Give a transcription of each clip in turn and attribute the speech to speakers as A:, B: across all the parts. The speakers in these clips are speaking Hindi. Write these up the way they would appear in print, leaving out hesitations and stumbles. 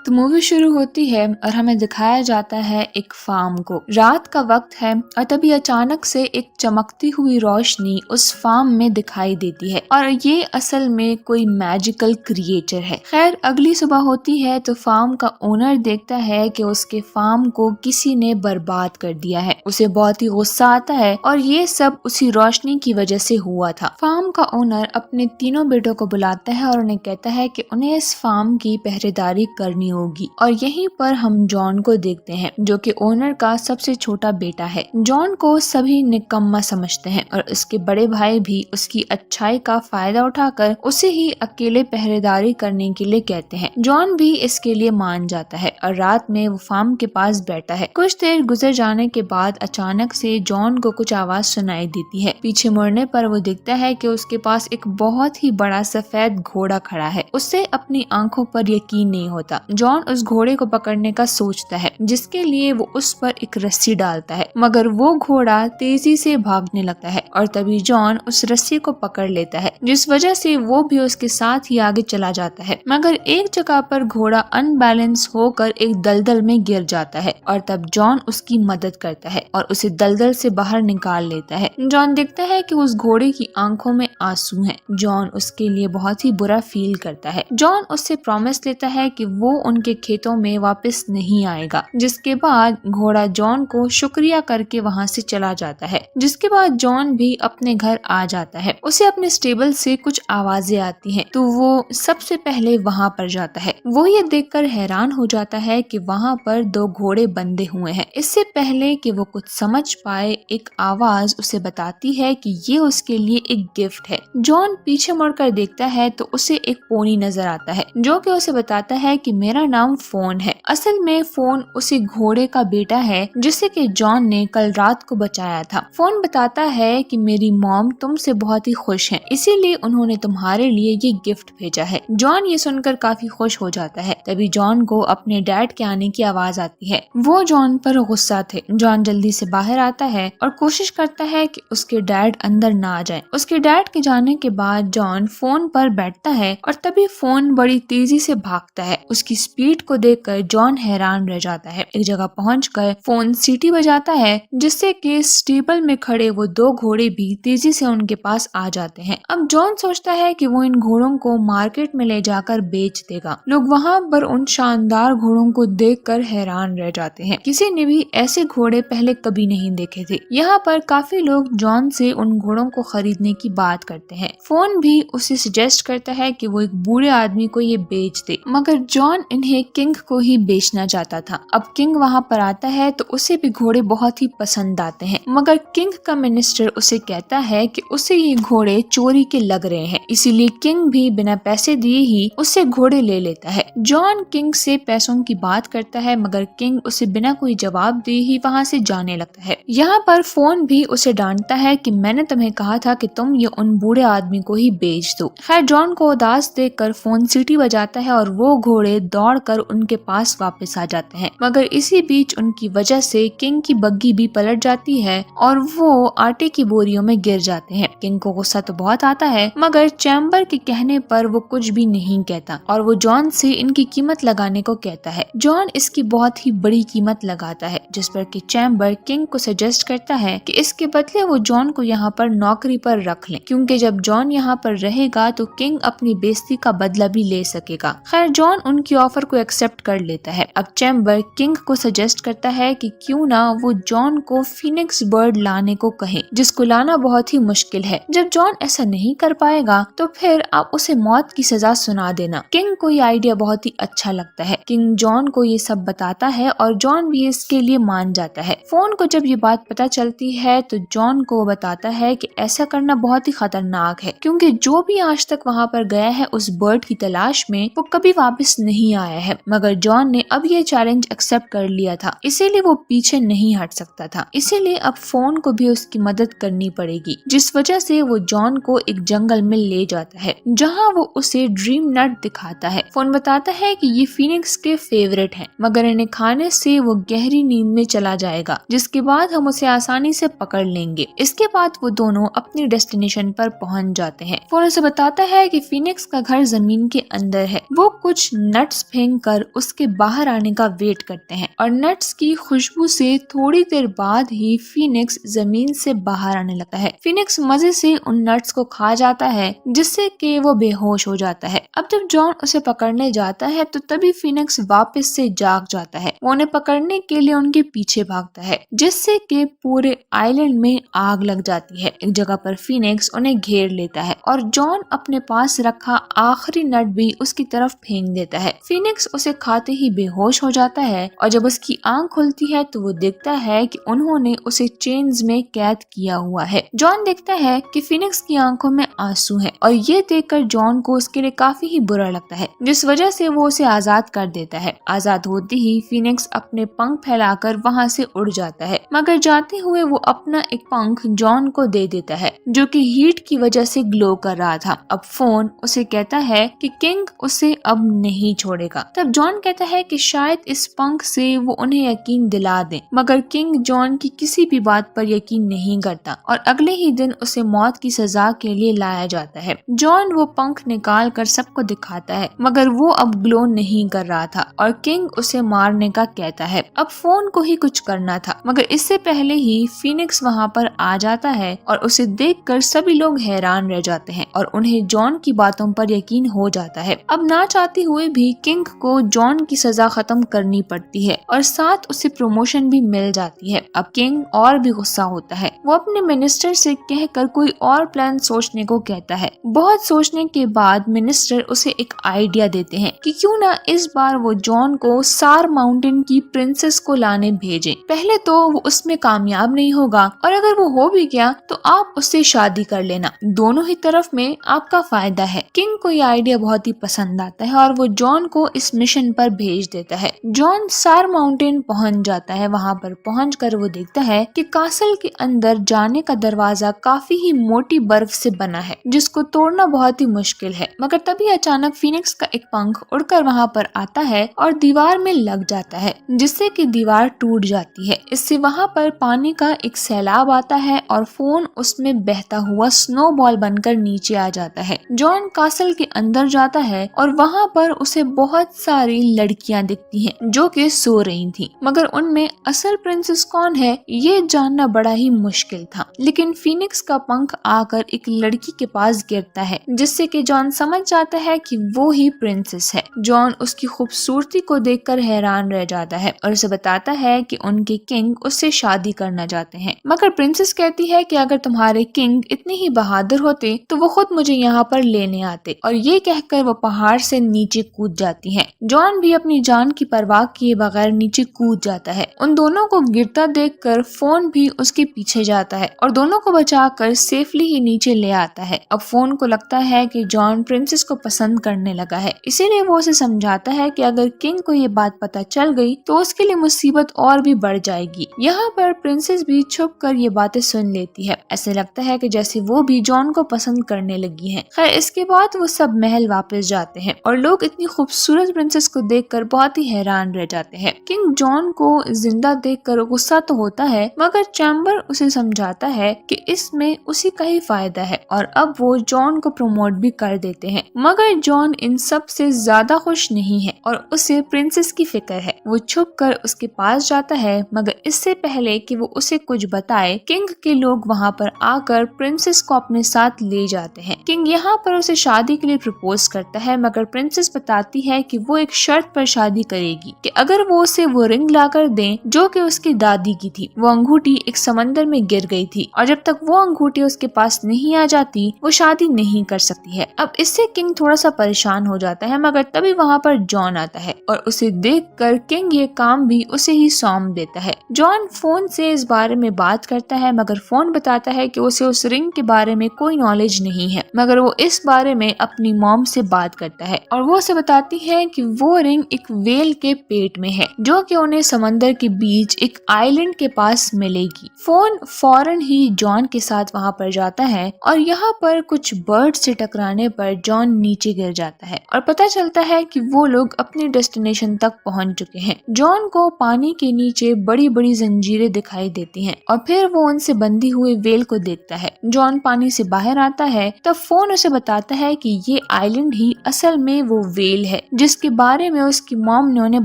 A: तो मूवी शुरू होती है और हमें दिखाया जाता है एक फार्म को। रात का वक्त है और तभी अचानक से एक चमकती हुई रोशनी उस फार्म में दिखाई देती है और ये असल में कोई मैजिकल क्रिएचर है। खैर अगली सुबह होती है तो फार्म का ओनर देखता है कि उसके फार्म को किसी ने बर्बाद कर दिया है। उसे बहुत ही गुस्सा आता है और ये सब उसी रोशनी की वजह से हुआ था। फार्म का ओनर अपने तीनों बेटों को बुलाता है और उन्हें कहता है कि उन्हें इस फार्म की पहरेदारी करनी होगी। और यहीं पर हम जॉन को देखते हैं जो कि ओनर का सबसे छोटा बेटा है। जॉन को सभी निकम्मा समझते हैं और उसके बड़े भाई भी उसकी अच्छाई का फायदा उठाकर उसे ही अकेले पहरेदारी करने के लिए कहते हैं। जॉन भी इसके लिए मान जाता है और रात में वो फार्म के पास बैठा है। कुछ देर गुजर जाने के बाद अचानक से जॉन को कुछ आवाज सुनाई देती है। पीछे मुड़ने पर वो देखता है कि उसके पास एक बहुत ही बड़ा सफेद घोड़ा खड़ा है। उससे अपनी आंखों पर यकीन नहीं होता। जॉन उस घोड़े को पकड़ने का सोचता है जिसके लिए वो उस पर एक रस्सी डालता है, मगर वो घोड़ा तेजी से भागने लगता है और तभी जॉन उस रस्सी को पकड़ लेता है जिस वजह से वो भी उसके साथ ही आगे चला जाता है। मगर एक जगह पर घोड़ा अनबैलेंस होकर एक दलदल में गिर जाता है और तब जॉन उसकी मदद करता है और उसे दलदल से बाहर निकाल लेता है। जॉन देखता है कि उस घोड़े की आंखों में आंसू हैं। जॉन उसके लिए बहुत ही बुरा फील करता है। जॉन उससे प्रॉमिस लेता है कि वो उनके खेतों में वापस नहीं आएगा, जिसके बाद घोड़ा जॉन को शुक्रिया करके वहाँ से चला जाता है। जिसके बाद जॉन भी अपने घर आ जाता है। उसे अपने स्टेबल से कुछ आवाजें आती हैं तो वो सबसे पहले वहाँ पर जाता है। वो ये देखकर हैरान हो जाता है कि वहाँ पर दो घोड़े बंधे हुए हैं। इससे पहले कि वो कुछ समझ पाए एक आवाज उसे बताती है कि ये उसके लिए एक गिफ्ट है। जॉन पीछे मुड़कर देखता है तो उसे एक पोनी नजर आता है जो कि उसे बताता है कि मेरा नाम फोन है। असल में फोन उसी घोड़े का बेटा है जिसे कि जॉन ने कल रात को बचाया था। फोन बताता है कि मेरी मॉम तुमसे बहुत ही खुश हैं, इसीलिए उन्होंने तुम्हारे लिए ये गिफ्ट भेजा है। जॉन ये सुनकर काफी खुश हो जाता है। तभी जॉन को अपने डैड के आने की आवाज आती है। वो जॉन पर गुस्सा थे। जॉन जल्दी से बाहर आता है और कोशिश करता है कि उसके डैड अंदर ना आ जाए। उसके डैड के जाने के बाद जॉन फोन पर बैठता है और तभी फोन बड़ी तेजी से भागता है। उसकी स्पीड को देखकर जॉन हैरान रह जाता है। एक जगह पहुंचकर फोन सीटी बजाता है जिससे कि स्टेबल में खड़े वो दो घोड़े भी तेजी से उनके पास आ जाते हैं। अब जॉन सोचता है कि वो इन घोड़ों को मार्केट में ले जाकर बेच देगा। लोग वहाँ पर उन शानदार घोड़ों को देखकर हैरान रह जाते हैं। किसी ने भी ऐसे घोड़े पहले कभी नहीं देखे थे। यहाँ पर काफी लोग जॉन से उन घोड़ों को खरीदने की बात करते हैं। फोन भी उसे सजेस्ट करता है कि वो एक बूढ़े आदमी को ये बेच दे, मगर जॉन इन्हें किंग को ही बेचना चाहता था। अब किंग वहाँ पर आता है तो उसे भी घोड़े बहुत ही पसंद आते हैं, मगर किंग का मिनिस्टर उसे कहता है कि उसे ये घोड़े चोरी के लग रहे हैं, इसीलिए किंग भी बिना पैसे दिए ही उससे घोड़े ले लेता है। जॉन किंग से पैसों की बात करता है मगर किंग उसे बिना कोई जवाब दिए ही वहाँ से जाने लगता है। यहाँ पर फोन भी उसे डांटता है कि मैंने तुम्हें कहा था कि तुम ये उन बूढ़े आदमी को ही बेच दो। खैर जॉन को उदास देखकर फोन सीटी बजाता है और वो घोड़े दौड़कर उनके पास वापस आ जाते हैं, मगर इसी बीच उनकी वजह से किंग की बग्गी भी पलट जाती है और वो आटे की बोरियों में गिर जाते हैं। किंग को गुस्सा तो बहुत आता है मगर चैम्बर के कहने पर वो कुछ भी नहीं कहता और वो जॉन से इनकी कीमत लगाने को कहता है। जॉन इसकी बहुत ही बड़ी कीमत लगाता है जिस पर कि चैम्बर किंग को सजेस्ट करता है कि इसके बदले वो जॉन को यहाँ पर नौकरी पर रख लें, क्योंकि जब जॉन यहाँ पर रहेगा तो किंग अपनी बेइज्जती का बदला भी ले सकेगा। खैर जॉन उनकी ऑफर को एक्सेप्ट कर लेता है। अब चैम्बर किंग को सजेस्ट करता है कि क्यों ना वो जॉन को फीनिक्स बर्ड लाने को कहे, जिसको लाना बहुत ही मुश्किल है। जब जॉन ऐसा नहीं कर पाएगा तो फिर आप उसे मौत की सजा सुना देना। किंग को ये आइडिया बहुत ही अच्छा लगता है। किंग जॉन को ये सब बताता है और जॉन भी इसके लिए मान जाता है। फोन को जब ये बात पता चलती है तो जॉन को बताता है कि ऐसा करना बहुत ही खतरनाक है, क्योंकि जो भी आज तक वहाँ पर गया है उस बर्ड की तलाश में वो कभी वापस नहीं आया है। मगर जॉन ने अब ये चैलेंज एक्सेप्ट कर लिया था, इसीलिए वो पीछे नहीं हट सकता था। इसीलिए अब फोन को भी उसकी मदद करनी पड़ेगी, जिस वजह से वो जॉन को एक जंगल में ले जाता है जहाँ वो उसे ड्रीम नट दिखाता है। फोन बताता है कि ये फीनिक्स के फेवरेट हैं, मगर इन्हें खाने से वो गहरी नींद में चला जाएगा, जिसके बाद हम उसे आसानी से पकड़ लेंगे। इसके बाद वो दोनों अपनी डेस्टिनेशन पर पहुंच जाते हैं। फोन उसे बताता है कि फीनिक्स का घर जमीन के अंदर है। वो कुछ नट्स फेंक कर उसके बाहर आने का वेट करते हैं और नट्स की खुशबू से थोड़ी देर बाद ही फीनिक्स जमीन से बाहर आने लगता है। फीनिक्स मजे से उन नट्स को खा जाता है जिससे कि वो बेहोश हो जाता है। अब जब जॉन उसे पकड़ने जाता है तो तभी फीनिक्स वापस से जाग जाता है। वो उन्हें पकड़ने के लिए उनके पीछे भागता है जिससे कि पूरे आइलैंड में आग लग जाती है। एक जगह पर फीनिक्स उन्हें घेर लेता है और जॉन अपने पास रखा आखिरी नट भी उसकी तरफ फेंक देता है। फीनिक्स उसे खाते ही बेहोश हो जाता है और जब उसकी आंख खुलती है तो वो देखता है कि उन्होंने उसे चेन्स में कैद किया हुआ है। जॉन देखता है कि फीनिक्स की आंखों में आंसू है और ये देखकर जॉन को उसके लिए काफी ही बुरा लगता है, जिस वजह से वो उसे आजाद कर देता है। आजाद होते ही फीनिक्स अपने पंख फैलाकर वहाँ से उड़ जाता है, मगर जाते हुए वो अपना एक पंख जॉन को दे देता है जो कि हीट की वजह से ग्लो कर रहा था। अब फोन उसे कहता है कि किंग उसे अब नहीं छोड़ेगा। तब जॉन कहता है कि शायद इस पंख से वो उन्हें यकीन दिला दे, मगर किंग जॉन की किसी भी बात पर यकीन नहीं करता और अगले ही दिन उसे मौत की सजा के लिए लाया जाता है। जॉन वो पंख निकाल कर सबको दिखाता है, मगर वो अब ग्लो नहीं कर रहा था और किंग उसे मारने का कहता है। अब फोन को ही कुछ करना था, मगर इससे पहले ही फीनिक्स वहाँ पर आ जाता है और उसे देखकर सभी लोग हैरान रह जाते हैं और उन्हें जॉन की बातों पर यकीन हो जाता है। अब ना चाहते हुए भी किंग को जॉन की सजा खत्म करनी पड़ती है और साथ उसे प्रमोशन भी मिल जाती है। अब किंग और भी गुस्सा होता है। वो अपने मिनिस्टर से कहकर कोई और प्लान सोचने को कहता है। बहुत सोचने के बाद मिनिस्टर उसे एक आइडिया देते हैं कि क्यों ना इस बार वो जॉन को सार माउंटेन की प्रिंसेस को लाने भेजे। पहले तो वो उसमें कामयाब नहीं होगा और अगर वो हो भी गया तो आप उससे शादी कर लेना, दोनों ही तरफ में आपका फायदा है। किंग को ये आइडिया बहुत ही पसंद आता है और वो जॉन को इस मिशन पर भेज देता है। जॉन सार माउंटेन पहुंच जाता है। वहाँ पर पहुंचकर वो देखता है कि कासल के अंदर जाने का दरवाजा काफी ही मोटी बर्फ से बना है जिसको तोड़ना बहुत ही मुश्किल है। मगर तभी अचानक फीनिक्स का एक पंख उड़कर वहाँ पर आता है और दीवार में लग जाता है जिससे कि दीवार टूट जाती है। इससे वहाँ पर पानी का एक सैलाब आता है और फोन उसमें बहता हुआ स्नोबॉल बनकर नीचे आ जाता है। जॉन कासल के अंदर जाता है और वहाँ पर उसे बहुत सारी लड़कियां दिखती हैं जो कि सो रही थी, मगर उनमें असल प्रिंसेस कौन है ये जानना बड़ा ही मुश्किल था। लेकिन फीनिक्स का पंख आकर एक लड़की के पास गिरता है जिससे कि जॉन समझ जाता है कि वो ही प्रिंसेस है। जॉन उसकी खूबसूरती को देखकर हैरान रह जाता है और उसे बताता है कि उनके किंग उससे शादी करना चाहते हैं, मगर प्रिंसेस कहती है कि अगर तुम्हारे किंग इतने ही बहादुर होते तो वो खुद मुझे यहाँ पर लेने आते, और ये कहकर वो पहाड़ से नीचे कूद जाती है। जॉन भी अपनी जान की परवाह किए बगैर नीचे कूद जाता है। उन दोनों को गिरता देखकर फोन भी उसके पीछे जाता है और दोनों को बचाकर सेफली ही नीचे ले आता है। अब फोन को लगता है कि जॉन प्रिंसेस को पसंद करने लगा है, इसीलिए वो उसे समझाता है कि अगर किंग को ये बात पता चल गई तो उसके लिए मुसीबत और भी बढ़ जाएगी। यहाँ पर प्रिंसेस भी छुप कर ये बातें सुन लेती है। ऐसे लगता है कि जैसे वो भी जॉन को पसंद करने लगी है। खैर इसके बाद वो सब महल वापस जाते हैं और लोग इतनी खूबसूरत प्रिंसेस को देखकर बहुत ही हैरान रह जाते हैं। किंग जॉन को जिंदा देखकर गुस्सा तो होता है, मगर चैम्बर उसे समझाता है कि इसमें उसी का ही फायदा है और अब वो जॉन को प्रमोट भी कर देते हैं। मगर जॉन इन सब से ज्यादा खुश नहीं है और उसे प्रिंसेस की फिक्र है। वो छुप कर उसके पास जाता है, मगर इससे पहले कि वो उसे कुछ बताए किंग के लोग वहाँ पर आकर प्रिंसेस को अपने साथ ले जाते हैं। किंग यहाँ पर उसे शादी के लिए प्रपोज करता है, मगर प्रिंसेस बताती है कि वो एक शर्त पर शादी करेगी कि अगर वो उसे वो रिंग लाकर दें जो कि उसकी दादी की थी। वो अंगूठी एक समंदर में गिर गई थी और जब तक वो अंगूठी उसके पास नहीं आ जाती वो शादी नहीं कर सकती है। अब इससे किंग थोड़ा सा परेशान हो जाता है, मगर तभी वहाँ पर जॉन आता है और उसे देखकर किंग ये काम भी उसे ही सौंप देता है। जॉन फोन से इस बारे में बात करता है, मगर फोन बताता है कि उसे उस रिंग के बारे में कोई नॉलेज नहीं है, मगर वो इस बारे में अपनी मॉम से बात करता है और वो उसे बताती है कि वो रिंग एक व्हेल के पेट में है जो कि उन्हें समंदर के बीच एक आइलैंड के पास मिलेगी। फोन फौरन ही जॉन के साथ वहाँ पर जाता है और यहाँ पर कुछ बर्ड से टकराने पर जॉन नीचे गिर जाता है और पता चलता है कि वो लोग अपने डेस्टिनेशन तक पहुँच चुके हैं। जॉन को पानी के नीचे बड़ी बड़ी जंजीरें दिखाई देती हैं और फिर वो उनसे बंधी हुई व्हेल को देखता है। जॉन पानी से बाहर आता है तब फोन उसे बताता है कि ये आइलैंड ही असल में वो व्हेल है जिसके बारे में उसकी मॉम ने उन्हें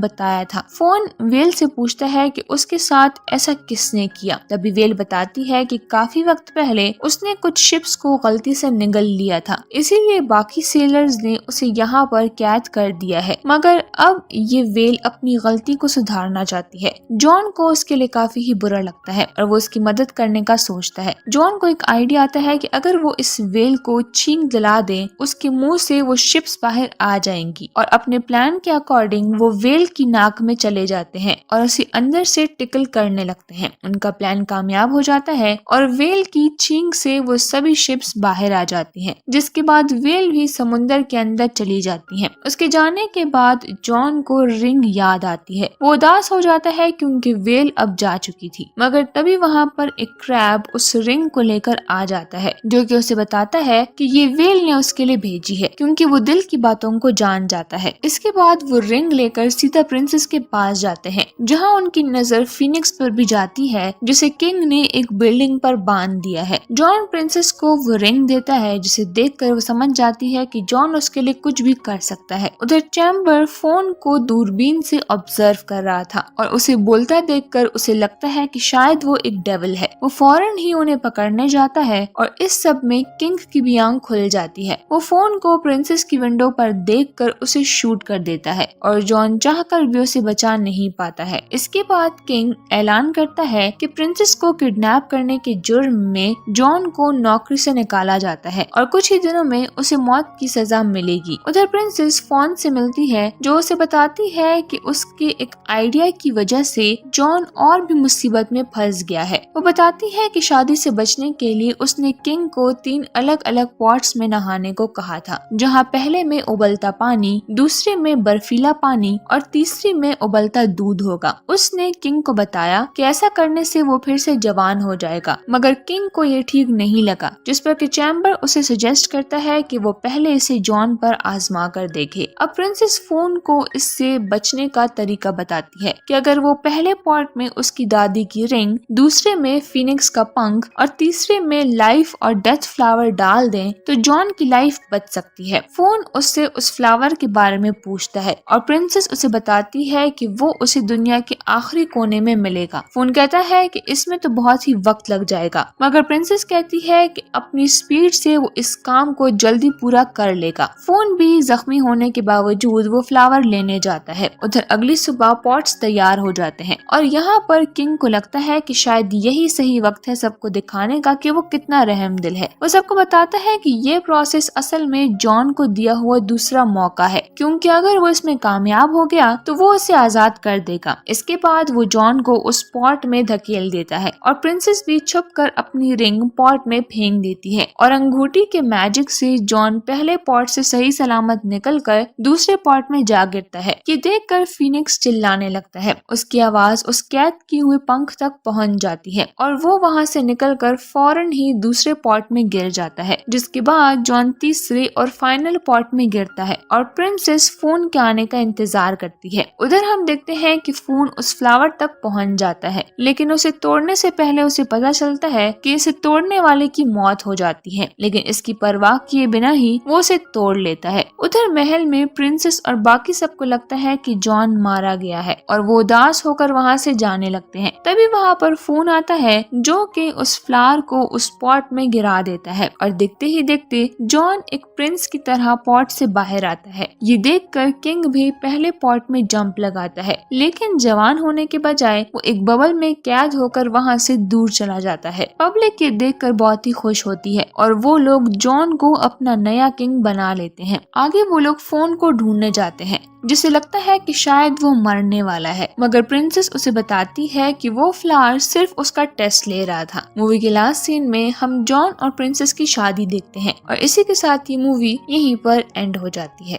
A: बताया था। फोन वेल से पूछता है कि उसके साथ ऐसा किसने किया। तभी वेल बताती है कि काफी वक्त पहले उसने कुछ शिप्स को गलती से निगल लिया था, इसीलिए बाकी सेलर्स ने उसे यहाँ पर कैद कर दिया है। मगर अब ये वेल अपनी गलती को सुधारना चाहती है। जॉन को उसके लिए काफी ही बुरा लगता है और वो उसकी मदद करने का सोचता है। जॉन को एक आइडिया आता है कि अगर वो इस वेल को छींक दिला दे, उसके मुंह से वो शिप्स बाहर आ जाएंगी और अपने प्लान के अकॉर्डिंग वो वेल की नाक में चले जाते हैं और उसे अंदर से टिकल करने लगते हैं। उनका प्लान कामयाब हो जाता है और वेल की छींक से वो सभी शिप्स बाहर आ जाती हैं, जिसके बाद वेल भी समुंदर के अंदर चली जाती हैं। उसके जाने के बाद जॉन को रिंग याद आती है। वो उदास हो जाता है क्योंकि वेल अब जा चुकी थी, मगर तभी वहाँ पर एक क्रैब उस रिंग को लेकर आ जाता है, जो कि उसे बताता है कि ये वेल ने उसके लिए भेजी है, क्योंकि वो दिल की बातों को जान जाता है। इसके बाद वो रिंग लेकर सीधा प्रिंसेस के पास जाते हैं, जहाँ उनकी नजर फिनिक्स पर भी जाती है, जिसे किंग ने एक बिल्डिंग पर बांध दिया है। जॉन प्रिंसेस को वो रिंग देता है, जिसे देखकर वो समझ जाती है कि जॉन उसके लिए कुछ भी कर सकता है। उधर चैम्बर फोन को दूरबीन से ऑब्जर्व कर रहा था और उसे बोलता देखकर उसे लगता है कि शायद वो एक डेविल है। वो फौरन ही उन्हें पकड़ने जाता है और इस सब में किंग की भी आंख खुल जाती है। वो फोन को प्रिंसेस की विंडो पर देखकर उसे शूट कर देता है और जॉन चाहकर भी उसे बचा नहीं पाता है। इसके बाद किंग ऐलान करता है कि प्रिंसेस को किडनैप करने के जुर्म में जॉन को नौकरी से निकाला जाता है और कुछ ही दिनों में उसे मौत की सजा मिलेगी। उधर प्रिंसेस फोन से मिलती है, जो उसे बताती है कि उसके एक आइडिया की वजह से जॉन और भी मुसीबत में फंस गया है। वो बताती है कि शादी से बचने के लिए उसने किंग को 3 अलग अलग पॉट्स में नहाने को कहा था, जहाँ पहले में उबलता पानी, दूसरे में बर्फीला पानी और तीसरी में उबलता दूध होगा। उसने किंग को बताया कि ऐसा करने से वो फिर से जवान हो जाएगा, मगर किंग को ये ठीक नहीं लगा, जिस पर कि चैम्बर उसे सजेस्ट करता है कि वो पहले इसे जॉन पर आजमा कर देखे। अब प्रिंसेस फोन को इससे बचने का तरीका बताती है कि अगर वो पहले पॉट में उसकी दादी की रिंग, दूसरे में फिनिक्स का पंख और तीसरे में लाइफ और डेथ फ्लावर डाल दें तो जॉन की लाइफ बच सकती है। फोन उससे उस फ्लावर के बारे में पूछता है और प्रिंसेस उसे बताती है कि वो उसे दुनिया के आखिरी कोने में मिलेगा। फोन कहता है कि इसमें तो बहुत ही वक्त लग जाएगा, मगर प्रिंसेस कहती है कि अपनी स्पीड से वो इस काम को जल्दी पूरा कर लेगा। फोन भी जख्मी होने के बावजूद वो फ्लावर लेने जाता है। उधर अगली सुबह पॉट्स तैयार हो जाते हैं और यहाँ पर किंग को लगता है कि शायद यही सही वक्त है सबको दिखाने का कि वो कितना रहमदिल है। वो सबको बताता है कि ये प्रोसेस असल में जॉन को दिया हुआ दूसरा मौका है, क्योंकि अगर वो इसमें कामयाब हो गया तो वो उसे आजाद कर देगा। इसके बाद वो जॉन को उस पॉट में धकेल देता है और प्रिंसेस भी छुपकर अपनी रिंग पॉट में फेंक देती है और अंगूठी के मैजिक से जॉन पहले पॉट से सही सलामत निकलकर दूसरे पॉट में जा गिरता है। ये देखकर फिनिक्स चिल्लाने लगता है। उसकी आवाज उस कैद किए हुए पंख तक पहुंच जाती है और वो वहां से निकलकर फौरन ही दूसरे पॉट में गिर जाता है, जिसके बाद जॉन तीसरे और फाइनल पॉट में गिरता है और प्रिंसेस फोन के आने का इंतजार करती है। उधर हम देखते हैं कि फोन उस फ्लावर तक पहुंच जाता है, लेकिन उसे तोड़ने से पहले उसे पता चलता है कि इसे तोड़ने वाले की मौत हो जाती है, लेकिन इसकी परवाह किए बिना ही वो उसे तोड़ लेता है। उधर महल में प्रिंसेस और बाकी सबको लगता है कि जॉन मारा गया है और वो उदास होकर वहाँ से जाने लगते हैं। तभी वहाँ पर फोन आता है, जो कि उस फ्लावर को उस पॉट में गिरा देता है और देखते ही देखते जॉन एक प्रिंस की तरह पॉट से बाहर आता है। ये देखकर किंग भी पहले पॉट में जंप लगाता है, लेकिन जवान होने के बजाय वो एक बबल में कैद होकर वहाँ से दूर चला जाता है। पब्लिक ये देखकर बहुत ही खुश होती है और वो लोग जॉन को अपना नया किंग बना लेते हैं। आगे वो लोग फोन को ढूंढने जाते हैं, जिसे लगता है कि शायद वो मरने वाला है, मगर प्रिंसेस उसे बताती है कि वो फ्लावर सिर्फ उसका टेस्ट ले रहा था। मूवी के लास्ट सीन में हम जॉन और प्रिंसेस की शादी देखते हैं और इसी के साथ ये मूवी यहीं पर एंड हो जाती है।